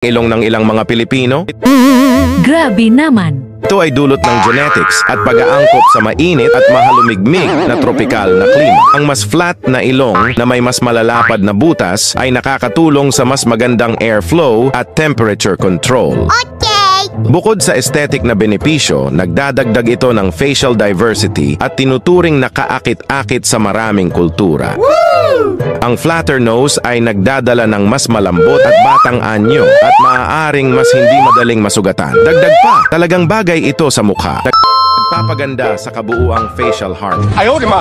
ilong ng ilang mga Pilipino? Grabe naman. Ito ay dulot ng genetics at pag-aangkop sa mainit at mahalumigmig na tropikal na klima. Ang mas flat na ilong na may mas malalapad na butas ay nakakatulong sa mas magandang airflow at temperature control. Bukod sa aesthetic na benepisyo, nagdadagdag ito ng facial diversity at tinuturing na kaakit-akit sa maraming kultura. Ang flatter nose ay nagdadala ng mas malambot at batang anyo at maaaring mas hindi madaling masugatan. Dagdag pa, talagang bagay ito sa mukha. Nagpapaganda sa kabuuang facial harmony. Ayaw, di ma!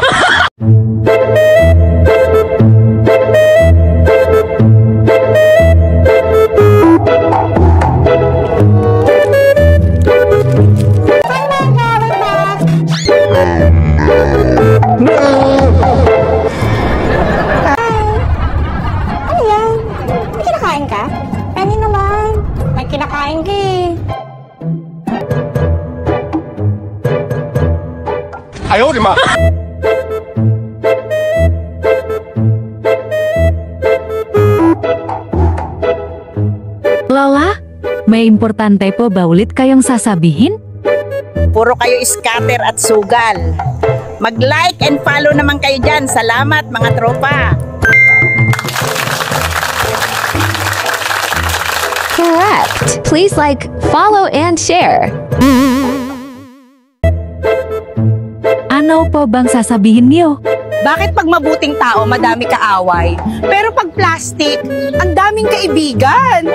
Ayaw, di ma! Lola, may importante po ba ulit kayong sasabihin? Puro kayo scatter at sugal. Mag-like and follow naman kayo dyan. Salamat mga tropa. Correct. Please like, follow, and share. Ano po bang sasabihin niyo? Bakit pag mabuting tao, madami kaaway? Pero pag plastic, ang daming kaibigan.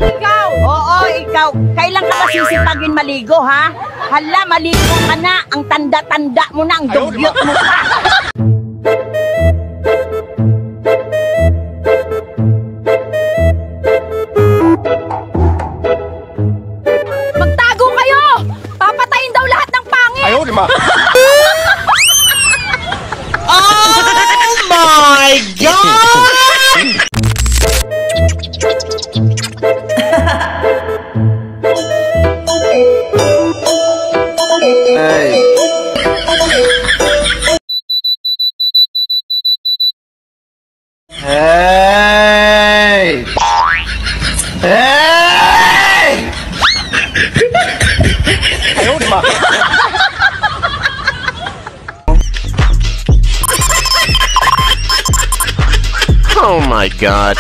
Ikaw! Oo, ikaw. Kailan ka ba sisipagin maligo, ha? Hala, maligo ka na. Ang tanda-tanda mo na, ang dugyot mo pa. Magtago kayo! Papatayin daw lahat ng pangit! Ayaw, di ma! Oh my God! Hey! Hey! Hey! Ayaw, di ma! Oh my God.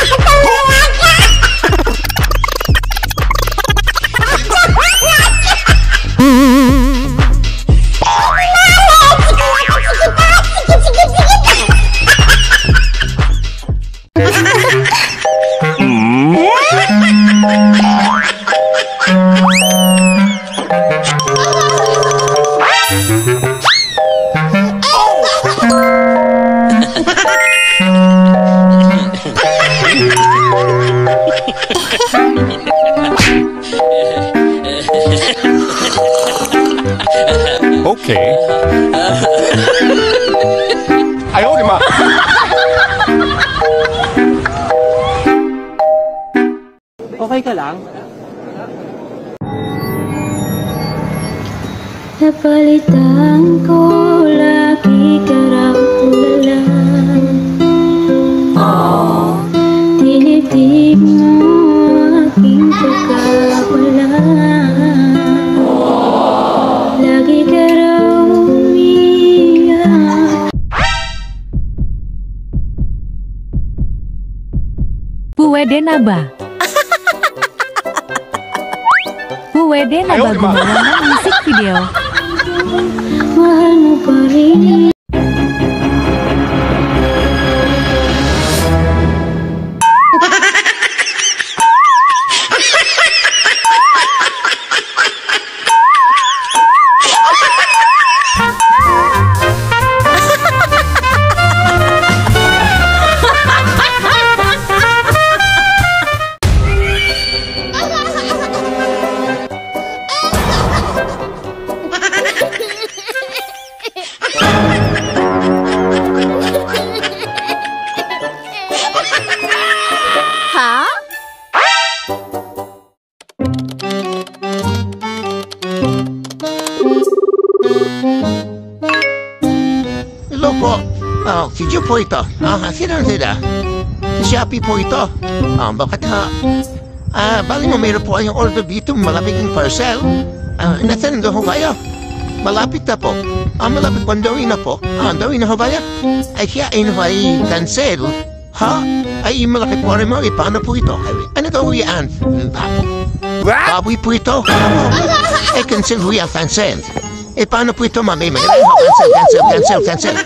Okay. Ayaw, di ma! Okay ka lang? Napalitan ko lagi ka raw tulala. Tinitib mo aking pagkawala. Lagi ka raw umiyak. Puwede na ba? Puwede na ba gumawa ng music video? Mahal mo pa rin. po ito? Sino sila? Si Shopee po ito. Bakit bali mo mayroon po kayong order dito, malapit yung parcel. Nasaan ho kayo? Malapit na po. Malapit po, dawin na po. Dawin na ho ba yan? Ay siya ay cancel. Ha? Ay malapit po rin mo. Paano po ito? Ano to yan? Baboy po ito. Ay cancel ho yan, cancel. Paano po ito, mami? Cancel.